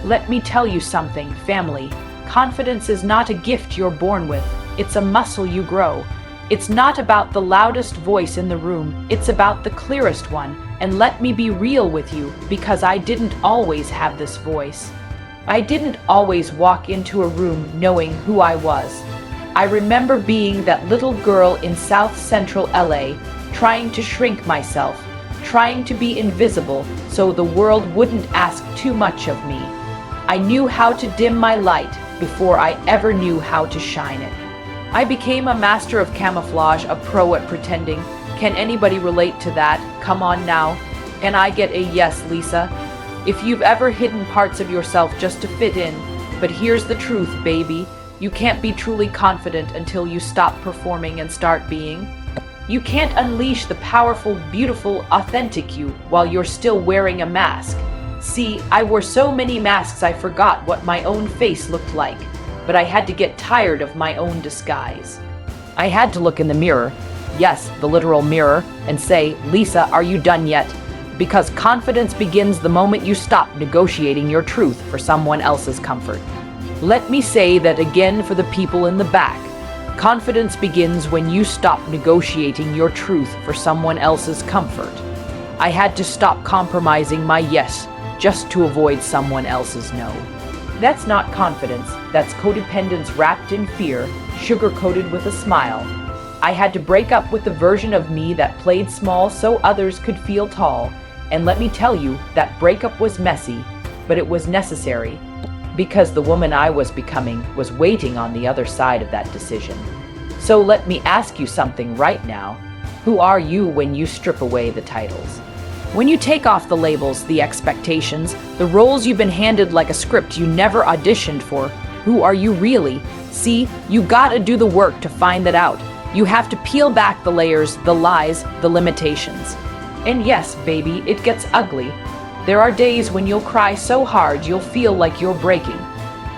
Let me tell you something, family. Confidence is not a gift you're born with. It's a muscle you grow. It's not about the loudest voice in the room. It's about the clearest one. And let me be real with you, because I didn't always have this voice. I didn't always walk into a room knowing who I was. I remember being that little girl in South Central LA, trying to shrink myself, trying to be invisible so the world wouldn't ask too much of me. I knew how to dim my light before I ever knew how to shine it. I became a master of camouflage, a pro at pretending. Can anybody relate to that? Come on now. And I get a yes, Lisa. If you've ever hidden parts of yourself just to fit in, but here's the truth, baby. You can't be truly confident until you stop performing and start being. You can't unleash the powerful, beautiful, authentic you while you're still wearing a mask. See, I wore so many masks I forgot what my own face looked like, but I had to get tired of my own disguise. I had to look in the mirror, yes, the literal mirror, and say, Lisa, are you done yet? Because confidence begins the moment you stop negotiating your truth for someone else's comfort. Let me say that again for the people in the back. Confidence begins when you stop negotiating your truth for someone else's comfort. I had to stop compromising my yes just to avoid someone else's no. That's not confidence, that's codependence wrapped in fear, sugar-coated with a smile. I had to break up with the version of me that played small so others could feel tall. And let me tell you, that breakup was messy, but it was necessary. Because the woman I was becoming was waiting on the other side of that decision. So let me ask you something right now. Who are you when you strip away the titles? When you take off the labels, the expectations, the roles you've been handed like a script you never auditioned for, who are you really? See, you gotta do the work to find that out. You have to peel back the layers, the lies, the limitations. And yes, baby, it gets ugly. There are days when you'll cry so hard you'll feel like you're breaking.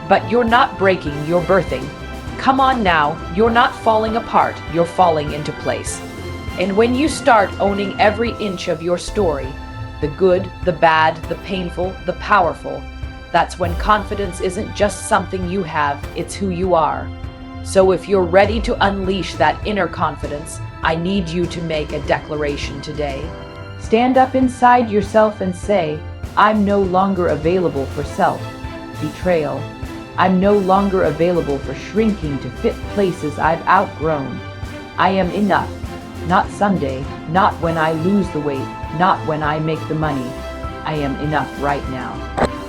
But you're not breaking, you're birthing. Come on now, you're not falling apart, you're falling into place. And when you start owning every inch of your story, the good, the bad, the painful, the powerful, that's when confidence isn't just something you have, it's who you are. So if you're ready to unleash that inner confidence, I need you to make a declaration today. Stand up inside yourself and say, I'm no longer available for self-betrayal. I'm no longer available for shrinking to fit places I've outgrown. I am enough, not someday, not when I lose the weight, not when I make the money. I am enough right now.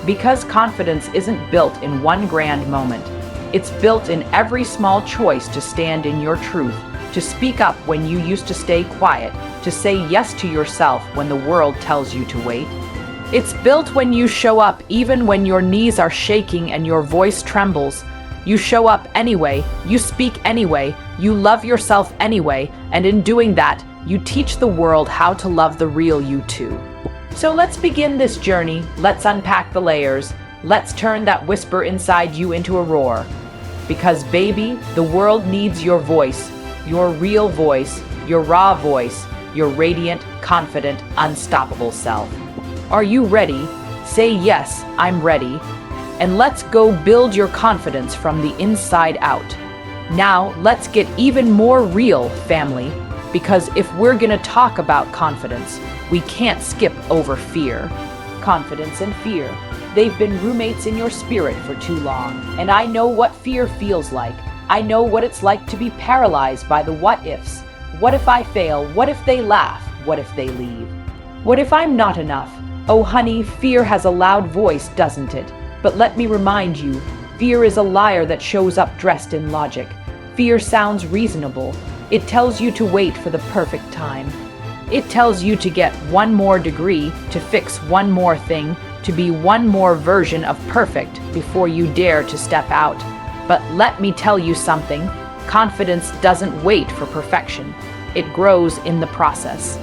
Because confidence isn't built in one grand moment. It's built in every small choice to stand in your truth, to speak up when you used to stay quiet, to say yes to yourself when the world tells you to wait. It's built when you show up even when your knees are shaking and your voice trembles. You show up anyway, you speak anyway, you love yourself anyway, and in doing that, you teach the world how to love the real you too. So let's begin this journey, let's unpack the layers, let's turn that whisper inside you into a roar. Because baby, the world needs your voice, your real voice, your raw voice, your radiant, confident, unstoppable self. Are you ready? Say yes, I'm ready. And let's go build your confidence from the inside out. Now, let's get even more real, family, because if we're gonna talk about confidence, we can't skip over fear. Confidence and fear, they've been roommates in your spirit for too long, and I know what fear feels like. I know what it's like to be paralyzed by the what-ifs. What if I fail? What if they laugh? What if they leave? What if I'm not enough? Oh honey, fear has a loud voice, doesn't it? But let me remind you, fear is a liar that shows up dressed in logic. Fear sounds reasonable. It tells you to wait for the perfect time. It tells you to get one more degree, to fix one more thing, to be one more version of perfect before you dare to step out. But let me tell you something, confidence doesn't wait for perfection. It grows in the process.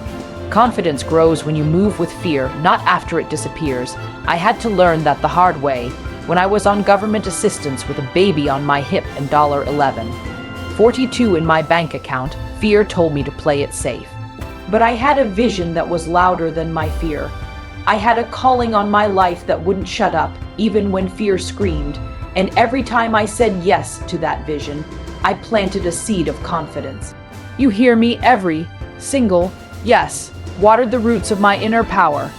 Confidence grows when you move with fear, not after it disappears. I had to learn that the hard way, when I was on government assistance with a baby on my hip and $11, 42 in my bank account, fear told me to play it safe. But I had a vision that was louder than my fear. I had a calling on my life that wouldn't shut up, even when fear screamed. And every time I said yes to that vision, I planted a seed of confidence. You hear me? Every single yes watered the roots of my inner power.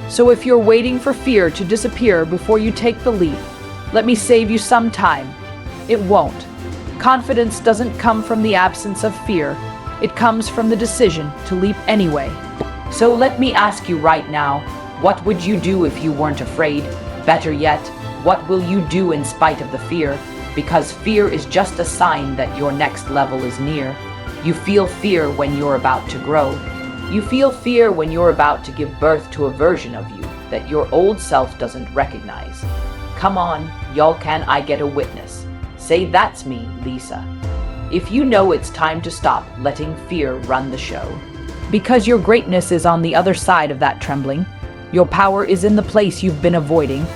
So if you're waiting for fear to disappear before you take the leap, let me save you some time. It won't. Confidence doesn't come from the absence of fear. It comes from the decision to leap anyway. So let me ask you right now, what would you do if you weren't afraid? Better yet, what will you do in spite of the fear? Because fear is just a sign that your next level is near. You feel fear when you're about to grow. You feel fear when you're about to give birth to a version of you that your old self doesn't recognize. Come on, y'all, can I get a witness? Say, that's me, Lisa. If you know it's time to stop letting fear run the show. Because your greatness is on the other side of that trembling. Your power is in the place you've been avoiding.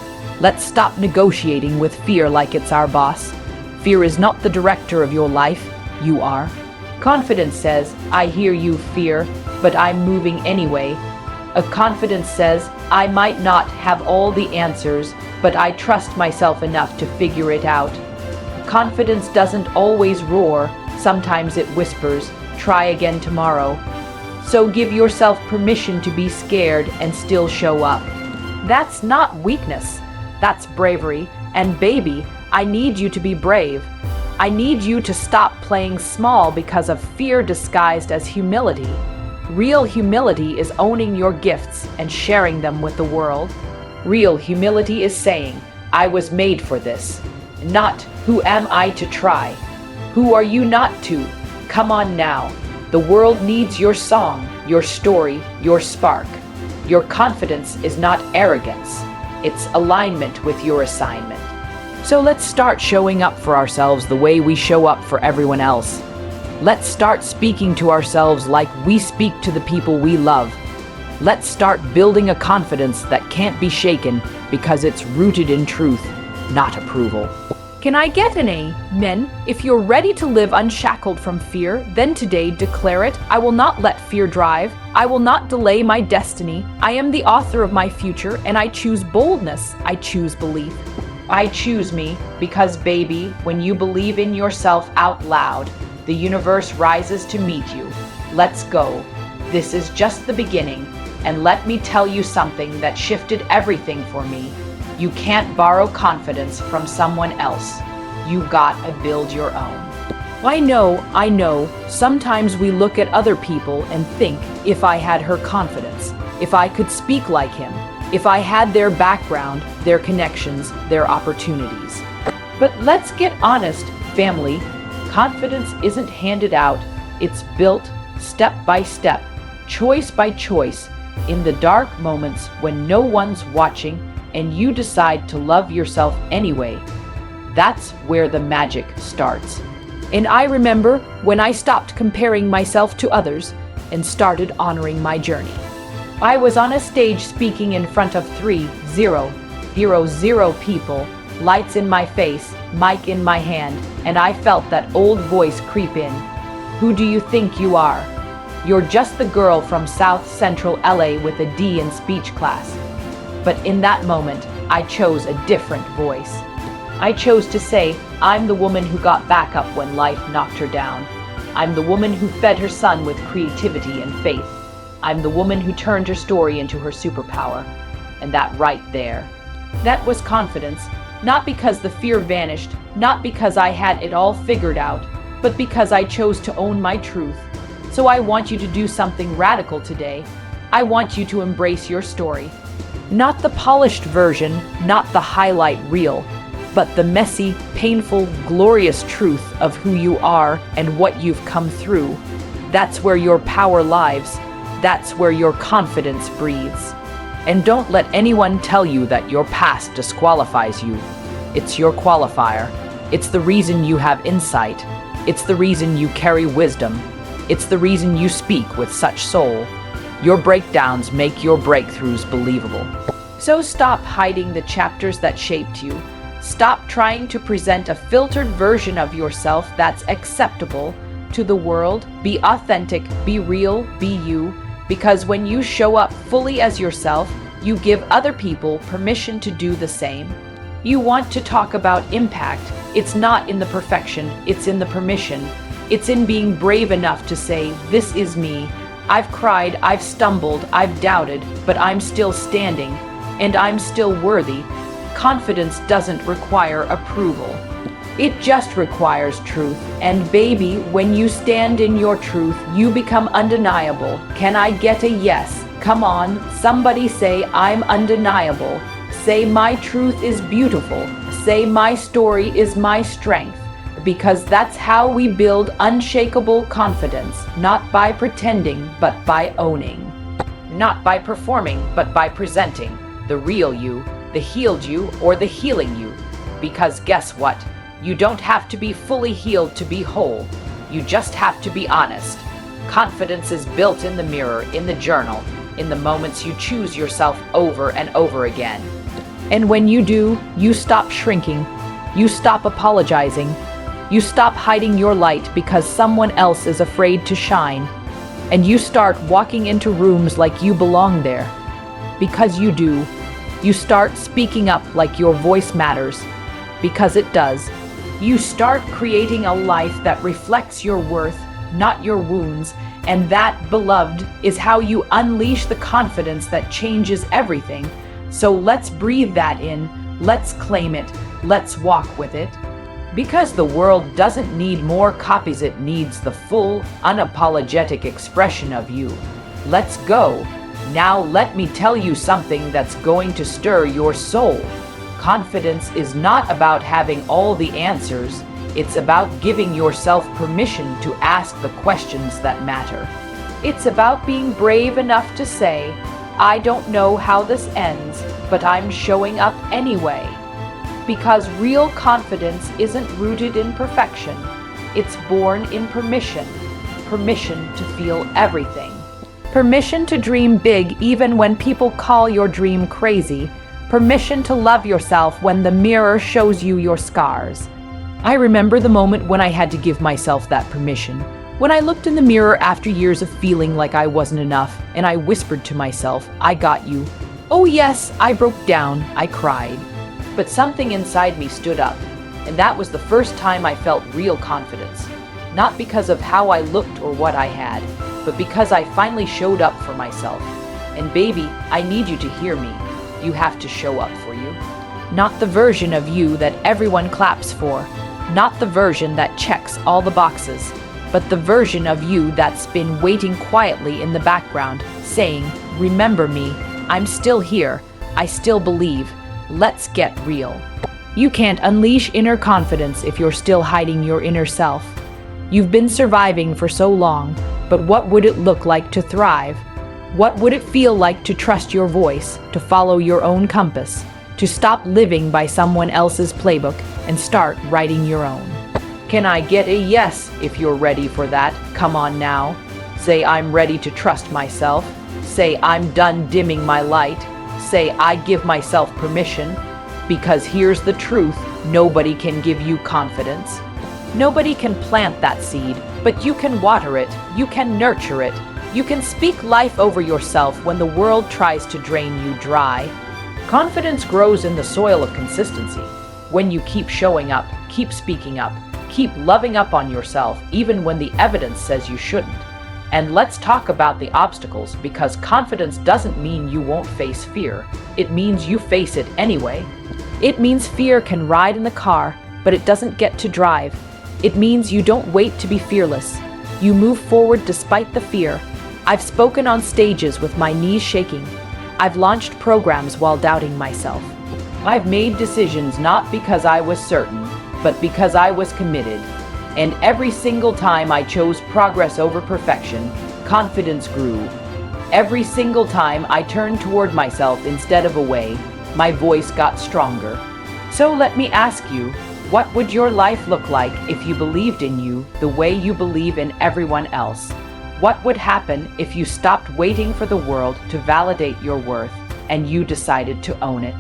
Let's stop negotiating with fear like it's our boss. Fear is not the director of your life. You are. Confidence says, I hear you, fear, but I'm moving anyway. A confidence says, I might not have all the answers, but I trust myself enough to figure it out. Confidence doesn't always roar. Sometimes it whispers, try again tomorrow. So give yourself permission to be scared and still show up. That's not weakness. That's bravery. And baby, I need you to be brave. I need you to stop playing small because of fear disguised as humility. Real humility is owning your gifts and sharing them with the world. Real humility is saying, I was made for this. Not, who am I to try? Who are you not to? Come on now. The world needs your song, your story, your spark. Your confidence is not arrogance. It's alignment with your assignment. So let's start showing up for ourselves the way we show up for everyone else. Let's start speaking to ourselves like we speak to the people we love. Let's start building a confidence that can't be shaken because it's rooted in truth, not approval. Can I get an amen? If you're ready to live unshackled from fear, then today declare it. I will not let fear drive. I will not delay my destiny. I am the author of my future, and I choose boldness. I choose belief. I choose me because, baby, when you believe in yourself out loud, the universe rises to meet you. Let's go. This is just the beginning, and let me tell you something that shifted everything for me. You can't borrow confidence from someone else. You gotta build your own. I know. Sometimes we look at other people and think, if I had her confidence, if I could speak like him, if I had their background, their connections, their opportunities. But let's get honest, family. Confidence isn't handed out. It's built step by step, choice by choice, in the dark moments when no one's watching and you decide to love yourself anyway. That's where the magic starts. And I remember when I stopped comparing myself to others and started honoring my journey. I was on a stage speaking in front of 3,000 people, lights in my face, mic in my hand, and I felt that old voice creep in. Who do you think you are? You're just the girl from South Central LA with a D in speech class. But in that moment, I chose a different voice. I chose to say, I'm the woman who got back up when life knocked her down. I'm the woman who fed her son with creativity and faith. I'm the woman who turned her story into her superpower. And that right there, that was confidence, not because the fear vanished, not because I had it all figured out, but because I chose to own my truth. So I want you to do something radical today. I want you to embrace your story. Not the polished version, not the highlight reel, but the messy, painful, glorious truth of who you are and what you've come through. That's where your power lives. That's where your confidence breathes. And don't let anyone tell you that your past disqualifies you. It's your qualifier. It's the reason you have insight. It's the reason you carry wisdom. It's the reason you speak with such soul. Your breakdowns make your breakthroughs believable. So stop hiding the chapters that shaped you. Stop trying to present a filtered version of yourself that's acceptable to the world. Be authentic, be real, be you. Because when you show up fully as yourself, You give other people permission to do the same. You want to talk about impact. It's not in the perfection, it's in the permission. It's in being brave enough to say, this is me. I've cried, I've stumbled, I've doubted, but I'm still standing, and I'm still worthy. Confidence doesn't require approval. It just requires truth. And baby, when you stand in your truth, you become undeniable. Can I get a yes? Come on, somebody say I'm undeniable. Say my truth is beautiful. Say my story is my strength. Because that's how we build unshakable confidence, not by pretending, but by owning. Not by performing, but by presenting the real you, the healed you, or the healing you. Because guess what? You don't have to be fully healed to be whole. You just have to be honest. Confidence is built in the mirror, in the journal, in the moments you choose yourself over and over again. And when you do, you stop shrinking. You stop apologizing. You stop hiding your light because someone else is afraid to shine. And you start walking into rooms like you belong there. Because you do. You start speaking up like your voice matters. Because it does. You start creating a life that reflects your worth, not your wounds. And that, beloved, is how you unleash the confidence that changes everything. So let's breathe that in. Let's claim it. Let's walk with it. Because the world doesn't need more copies, it needs the full, unapologetic expression of you. Let's go. Now let me tell you something that's going to stir your soul. Confidence is not about having all the answers. It's about giving yourself permission to ask the questions that matter. It's about being brave enough to say, I don't know how this ends, but I'm showing up anyway. Because real confidence isn't rooted in perfection. It's born in permission. Permission to feel everything. Permission to dream big even when people call your dream crazy. Permission to love yourself when the mirror shows you your scars. I remember the moment when I had to give myself that permission. When I looked in the mirror after years of feeling like I wasn't enough, and I whispered to myself, I got you. Oh yes, I broke down, I cried. But something inside me stood up, and that was the first time I felt real confidence. Not because of how I looked or what I had, but because I finally showed up for myself. And baby, I need you to hear me. You have to show up for you. Not the version of you that everyone claps for. Not the version that checks all the boxes. But the version of you that's been waiting quietly in the background, saying, remember me, I'm still here, I still believe. Let's get real. You can't unleash inner confidence if you're still hiding your inner self. You've been surviving for so long, but what would it look like to thrive? What would it feel like to trust your voice, to follow your own compass, to stop living by someone else's playbook and start writing your own? Can I get a yes if you're ready for that? Come on now. Say I'm ready to trust myself. Say I'm done dimming my light. Say I give myself permission. Because here's the truth, nobody can give you confidence. Nobody can plant that seed, but you can water it, you can nurture it. You can speak life over yourself when the world tries to drain you dry. Confidence grows in the soil of consistency. When you keep showing up, keep speaking up, keep loving up on yourself, even when the evidence says you shouldn't. And let's talk about the obstacles, because confidence doesn't mean you won't face fear. It means you face it anyway. It means fear can ride in the car, but it doesn't get to drive. It means you don't wait to be fearless. You move forward despite the fear. I've spoken on stages with my knees shaking. I've launched programs while doubting myself. I've made decisions not because I was certain, but because I was committed. And every single time I chose progress over perfection, confidence grew. Every single time I turned toward myself instead of away, my voice got stronger. So let me ask you, what would your life look like if you believed in you the way you believe in everyone else? What would happen if you stopped waiting for the world to validate your worth and you decided to own it?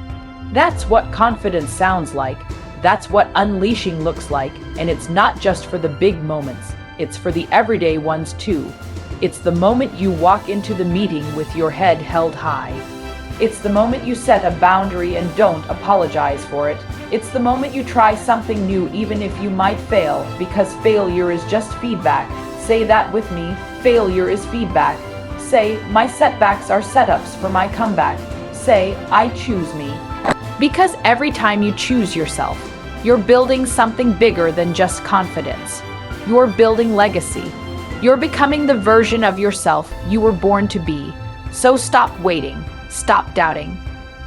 That's what confidence sounds like. That's what unleashing looks like, and it's not just for the big moments. It's for the everyday ones too. It's the moment you walk into the meeting with your head held high. It's the moment you set a boundary and don't apologize for it. It's the moment you try something new even if you might fail, because failure is just feedback. Say that with me. Failure is feedback. Say, my setbacks are setups for my comeback. Say, I choose me. Because every time you choose yourself, you're building something bigger than just confidence. You're building legacy. You're becoming the version of yourself you were born to be. So stop waiting. Stop doubting.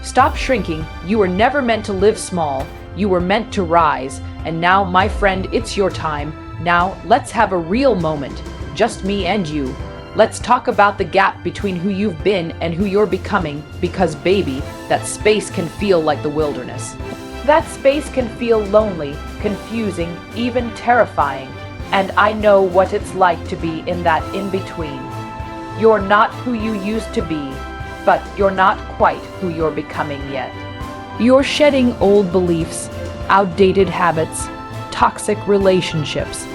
Stop shrinking. You were never meant to live small. You were meant to rise. And now, my friend, it's your time. Now, let's have a real moment. Just me and you. Let's talk about the gap between who you've been and who you're becoming, because baby, that space can feel like the wilderness. That space can feel lonely, confusing, even terrifying. And I know what it's like to be in that in-between. You're not who you used to be, but you're not quite who you're becoming yet. You're shedding old beliefs, outdated habits, toxic relationships,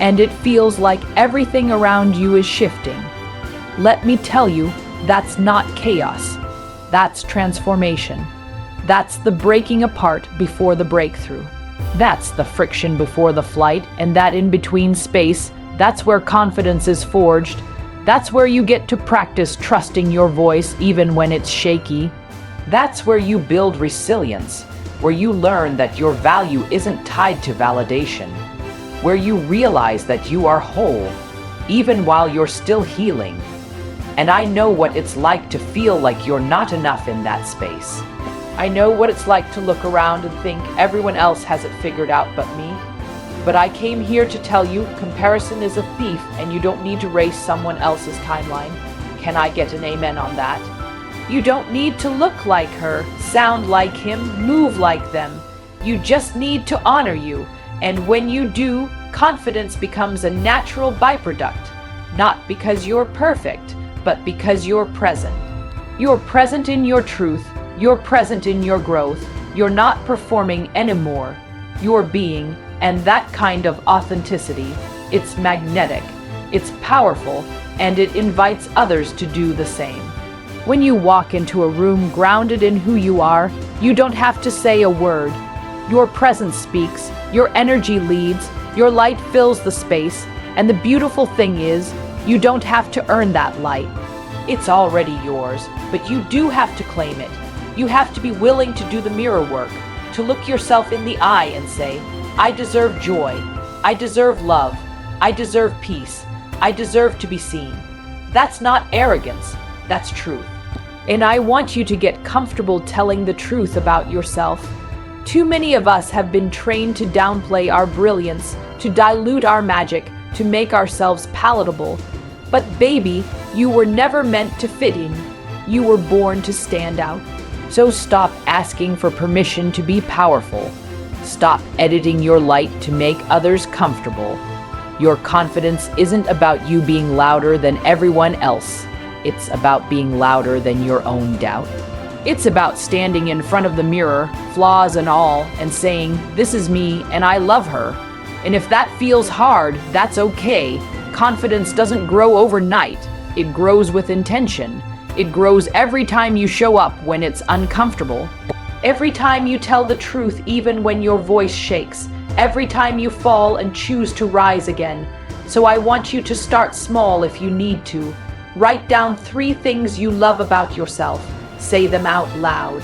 and it feels like everything around you is shifting. Let me tell you, that's not chaos. That's transformation. That's the breaking apart before the breakthrough. That's the friction before the flight, and that in-between space, that's where confidence is forged. That's where you get to practice trusting your voice even when it's shaky. That's where you build resilience, where you learn that your value isn't tied to validation, where you realize that you are whole, even while you're still healing. And I know what it's like to feel like you're not enough in that space. I know what it's like to look around and think everyone else has it figured out but me. But I came here to tell you comparison is a thief and you don't need to race someone else's timeline. Can I get an amen on that? You don't need to look like her, sound like him, move like them. You just need to honor you. And when you do, confidence becomes a natural byproduct. Not because you're perfect, but because you're present. You're present in your truth. You're present in your growth. You're not performing anymore. You're being, and that kind of authenticity, it's magnetic, it's powerful, and it invites others to do the same. When you walk into a room grounded in who you are, you don't have to say a word. Your presence speaks, your energy leads, your light fills the space, and the beautiful thing is, you don't have to earn that light. It's already yours, but you do have to claim it. You have to be willing to do the mirror work, to look yourself in the eye and say, I deserve joy, I deserve love, I deserve peace, I deserve to be seen. That's not arrogance, that's truth. And I want you to get comfortable telling the truth about yourself. Too many of us have been trained to downplay our brilliance, to dilute our magic, to make ourselves palatable. But baby, you were never meant to fit in. You were born to stand out. So stop asking for permission to be powerful. Stop editing your light to make others comfortable. Your confidence isn't about you being louder than everyone else. It's about being louder than your own doubt. It's about standing in front of the mirror, flaws and all, and saying, this is me and I love her. And if that feels hard, that's okay. Confidence doesn't grow overnight. It grows with intention. It grows every time you show up when it's uncomfortable. Every time you tell the truth even when your voice shakes. Every time you fall and choose to rise again. So I want you to start small if you need to. Write down 3 things you love about yourself. Say them out loud.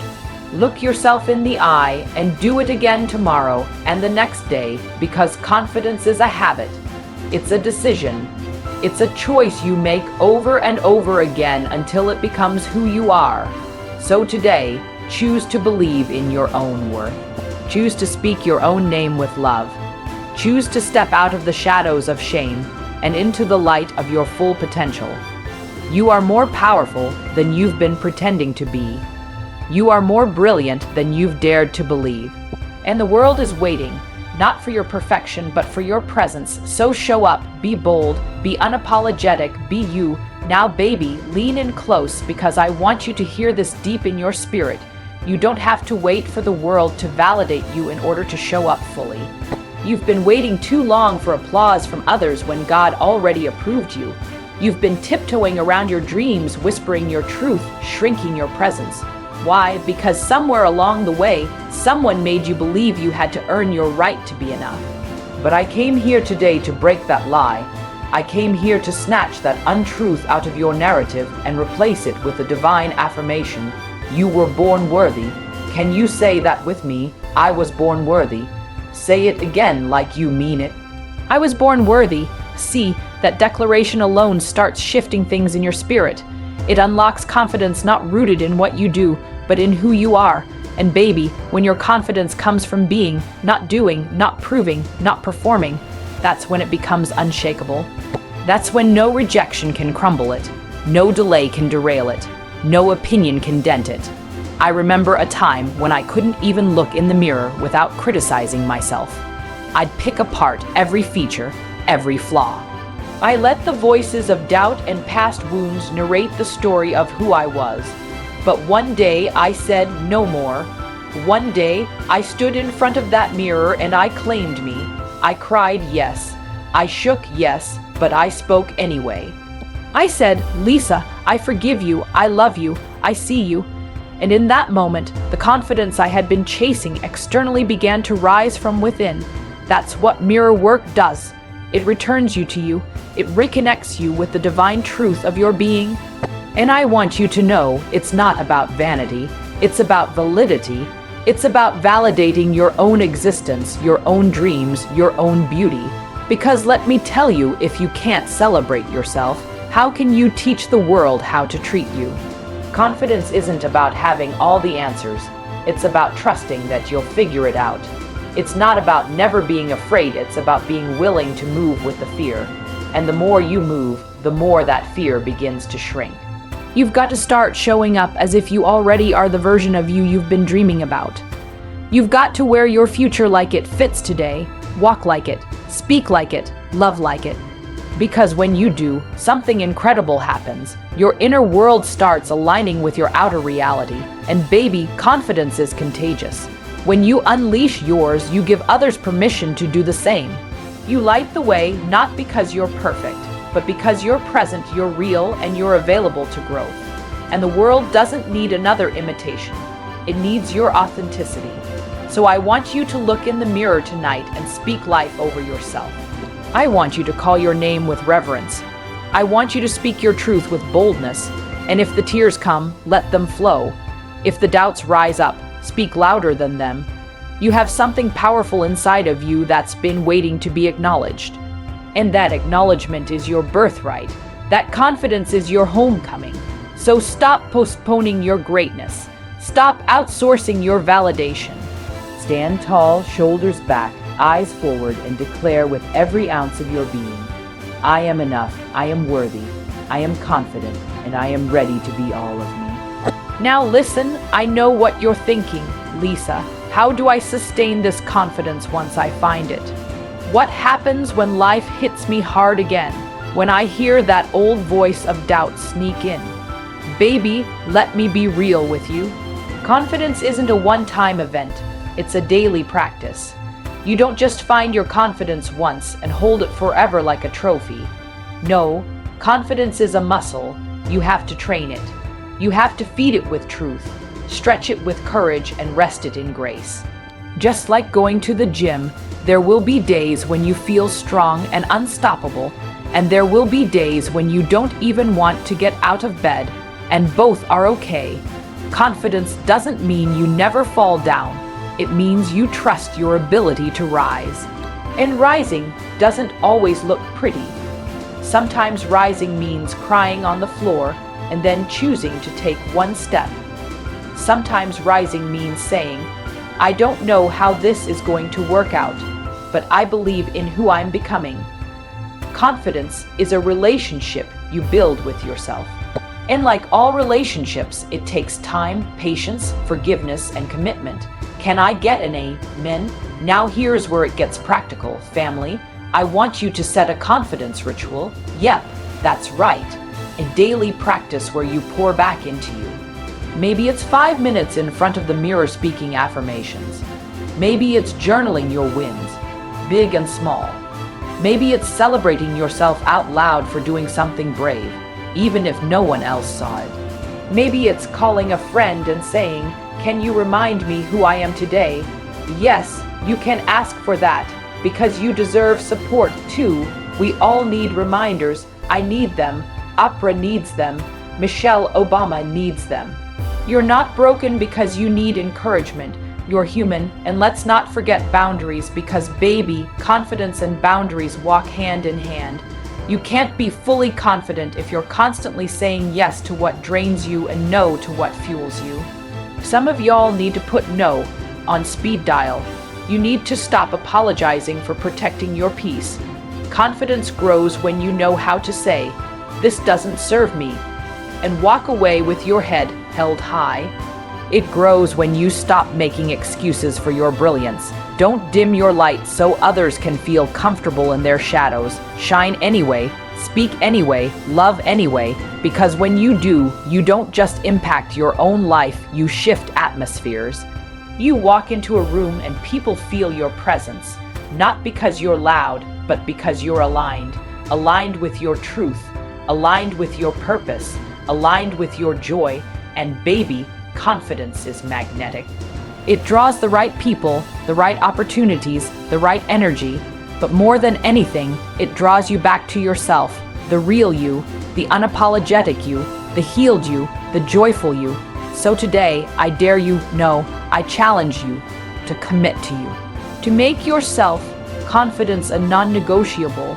Look yourself in the eye and do it again tomorrow and the next day, because confidence is a habit. It's a decision. It's a choice you make over and over again until it becomes who you are. So today, choose to believe in your own worth. Choose to speak your own name with love. Choose to step out of the shadows of shame and into the light of your full potential. You are more powerful than you've been pretending to be. You are more brilliant than you've dared to believe. And the world is waiting, not for your perfection, but for your presence. So show up, be bold, be unapologetic, be you. Now, baby, lean in close, because I want you to hear this deep in your spirit. You don't have to wait for the world to validate you in order to show up fully. You've been waiting too long for applause from others when God already approved you. You've been tiptoeing around your dreams, whispering your truth, shrinking your presence. Why? Because somewhere along the way, someone made you believe you had to earn your right to be enough. But I came here today to break that lie. I came here to snatch that untruth out of your narrative and replace it with a divine affirmation. You were born worthy. Can you say that with me? I was born worthy. Say it again like you mean it. I was born worthy. See, that declaration alone starts shifting things in your spirit. It unlocks confidence not rooted in what you do, but in who you are. And baby, when your confidence comes from being, not doing, not proving, not performing, that's when it becomes unshakable. That's when no rejection can crumble it, no delay can derail it, no opinion can dent it. I remember a time when I couldn't even look in the mirror without criticizing myself. I'd pick apart every feature, every flaw. I let the voices of doubt and past wounds narrate the story of who I was. But one day I said no more. One day I stood in front of that mirror and I claimed me. I cried yes. I shook yes, but I spoke anyway. I said, Lisa, I forgive you, I love you, I see you. And in that moment, the confidence I had been chasing externally began to rise from within. That's what mirror work does. It returns you to you. It reconnects you with the divine truth of your being. And I want you to know it's not about vanity. It's about validity. It's about validating your own existence, your own dreams, your own beauty. Because let me tell you, if you can't celebrate yourself, how can you teach the world how to treat you? Confidence isn't about having all the answers. It's about trusting that you'll figure it out. It's not about never being afraid. It's about being willing to move with the fear. And the more you move, the more that fear begins to shrink. You've got to start showing up as if you already are the version of you you've been dreaming about. You've got to wear your future like it fits today, walk like it, speak like it, love like it. Because when you do, something incredible happens. Your inner world starts aligning with your outer reality. And baby, confidence is contagious. When you unleash yours, you give others permission to do the same. You light the way not because you're perfect, but because you're present, you're real, and you're available to growth. And the world doesn't need another imitation. It needs your authenticity. So I want you to look in the mirror tonight and speak life over yourself. I want you to call your name with reverence. I want you to speak your truth with boldness. And if the tears come, let them flow. If the doubts rise up, speak louder than them. You have something powerful inside of you that's been waiting to be acknowledged. And that acknowledgement is your birthright. That confidence is your homecoming. So stop postponing your greatness. Stop outsourcing your validation. Stand tall, shoulders back, eyes forward, and declare with every ounce of your being, I am enough, I am worthy, I am confident, and I am ready to be all of me. Now listen, I know what you're thinking, Lisa. How do I sustain this confidence once I find it? What happens when life hits me hard again? When I hear that old voice of doubt sneak in? Baby, let me be real with you. Confidence isn't a one-time event. It's a daily practice. You don't just find your confidence once and hold it forever like a trophy. No, confidence is a muscle. You have to train it. You have to feed it with truth, stretch it with courage, and rest it in grace. Just like going to the gym, there will be days when you feel strong and unstoppable, and there will be days when you don't even want to get out of bed, and both are okay. Confidence doesn't mean you never fall down. It means you trust your ability to rise. And rising doesn't always look pretty. Sometimes rising means crying on the floor and then choosing to take one step. Sometimes rising means saying, I don't know how this is going to work out, but I believe in who I'm becoming. Confidence is a relationship you build with yourself. And like all relationships, it takes time, patience, forgiveness, and commitment. Can I get an amen? Now here's where it gets practical, family. I want you to set a confidence ritual. Yep, that's right. A daily practice where you pour back into you. Maybe it's 5 minutes in front of the mirror speaking affirmations. Maybe it's journaling your wins, big and small. Maybe it's celebrating yourself out loud for doing something brave, even if no one else saw it. Maybe it's calling a friend and saying, "Can you remind me who I am today?" Yes, you can ask for that, because you deserve support too. We all need reminders. I need them. Oprah needs them. Michelle Obama needs them. You're not broken because you need encouragement. You're human, and let's not forget boundaries, because baby, confidence and boundaries walk hand in hand. You can't be fully confident if you're constantly saying yes to what drains you and no to what fuels you. Some of y'all need to put no on speed dial. You need to stop apologizing for protecting your peace. Confidence grows when you know how to say, "This doesn't serve me," and walk away with your head held high. It grows when you stop making excuses for your brilliance. Don't dim your light so others can feel comfortable in their shadows. Shine anyway, speak anyway, love anyway, because when you do, you don't just impact your own life, you shift atmospheres. You walk into a room and people feel your presence, not because you're loud, but because you're aligned. Aligned with your truth, aligned with your purpose, aligned with your joy, and baby, confidence is magnetic. It draws the right people, the right opportunities, the right energy, but more than anything, it draws you back to yourself, the real you, the unapologetic you, the healed you, the joyful you. So today, I dare you, no, I challenge you to commit to you, to make yourself confidence a non-negotiable,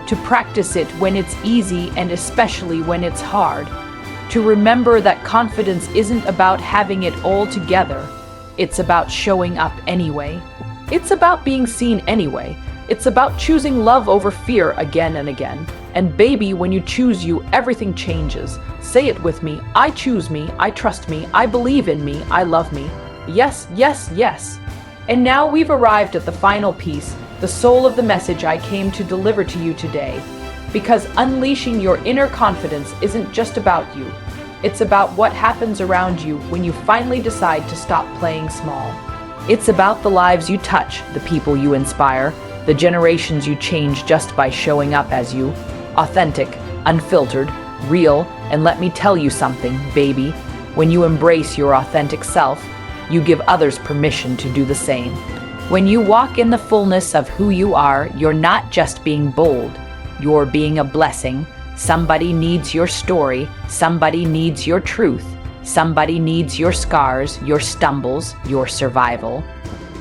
to practice it when it's easy and especially when it's hard, to remember that confidence isn't about having it all together. It's about showing up anyway. It's about being seen anyway. It's about choosing love over fear again and again. And baby, when you choose you, everything changes. Say it with me. I choose me. I trust me. I believe in me. I love me. Yes, yes, yes. And now we've arrived at the final piece, the soul of the message I came to deliver to you today. Because unleashing your inner confidence isn't just about you. It's about what happens around you when you finally decide to stop playing small. It's about the lives you touch, the people you inspire, the generations you change just by showing up as you. Authentic, unfiltered, real, and let me tell you something, baby. When you embrace your authentic self, you give others permission to do the same. When you walk in the fullness of who you are, you're not just being bold. You're being a blessing. Somebody needs your story. Somebody needs your truth. Somebody needs your scars, your stumbles, your survival.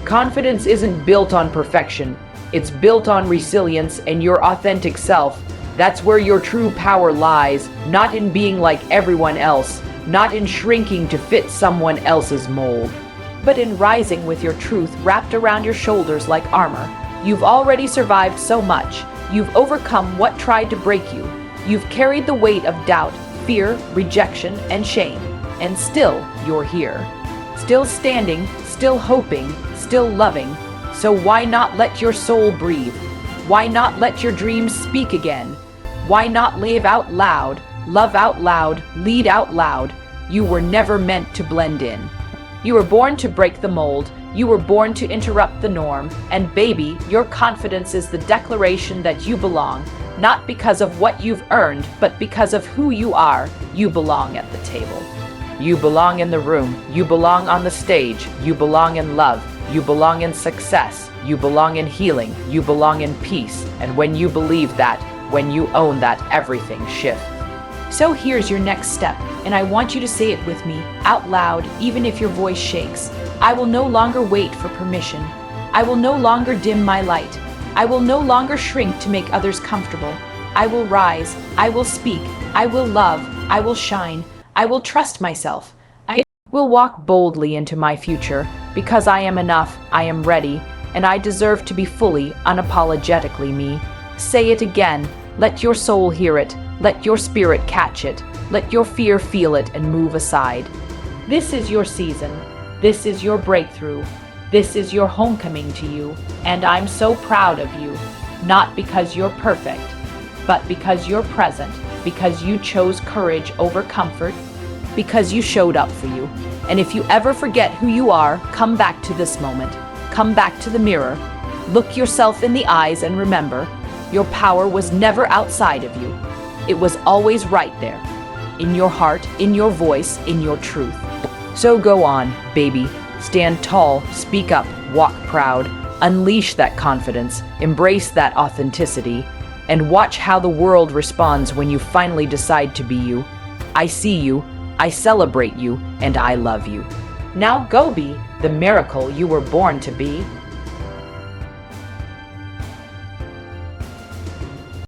Confidence isn't built on perfection. It's built on resilience and your authentic self. That's where your true power lies, not in being like everyone else, not in shrinking to fit someone else's mold, but in rising with your truth wrapped around your shoulders like armor. You've already survived so much. You've overcome what tried to break you. You've carried the weight of doubt, fear, rejection, and shame. And still, you're here. Still standing, still hoping, still loving. So why not let your soul breathe? Why not let your dreams speak again? Why not live out loud, love out loud, lead out loud? You were never meant to blend in. You were born to break the mold. You were born to interrupt the norm. And baby, your confidence is the declaration that you belong. Not because of what you've earned, but because of who you are. You belong at the table. You belong in the room. You belong on the stage. You belong in love. You belong in success. You belong in healing. You belong in peace. And when you believe that, when you own that, everything shifts. So here's your next step, and I want you to say it with me, out loud, even if your voice shakes. I will no longer wait for permission. I will no longer dim my light. I will no longer shrink to make others comfortable. I will rise. I will speak. I will love. I will shine. I will trust myself. I will walk boldly into my future because I am enough, I am ready, and I deserve to be fully, unapologetically me. Say it again. Let your soul hear it. Let your spirit catch it. Let your fear feel it and move aside. This is your season. This is your breakthrough. This is your homecoming to you, and I'm so proud of you, not because you're perfect, but because you're present, because you chose courage over comfort, because you showed up for you. And if you ever forget who you are, come back to this moment. Come back to the mirror. Look yourself in the eyes and remember, your power was never outside of you. It was always right there. in your heart, in your voice, in your truth. So go on, baby. Stand tall, speak up, walk proud, unleash that confidence, embrace that authenticity, and watch how the world responds when you finally decide to be you. I see you, I celebrate you, and I love you. Now go be the miracle you were born to be.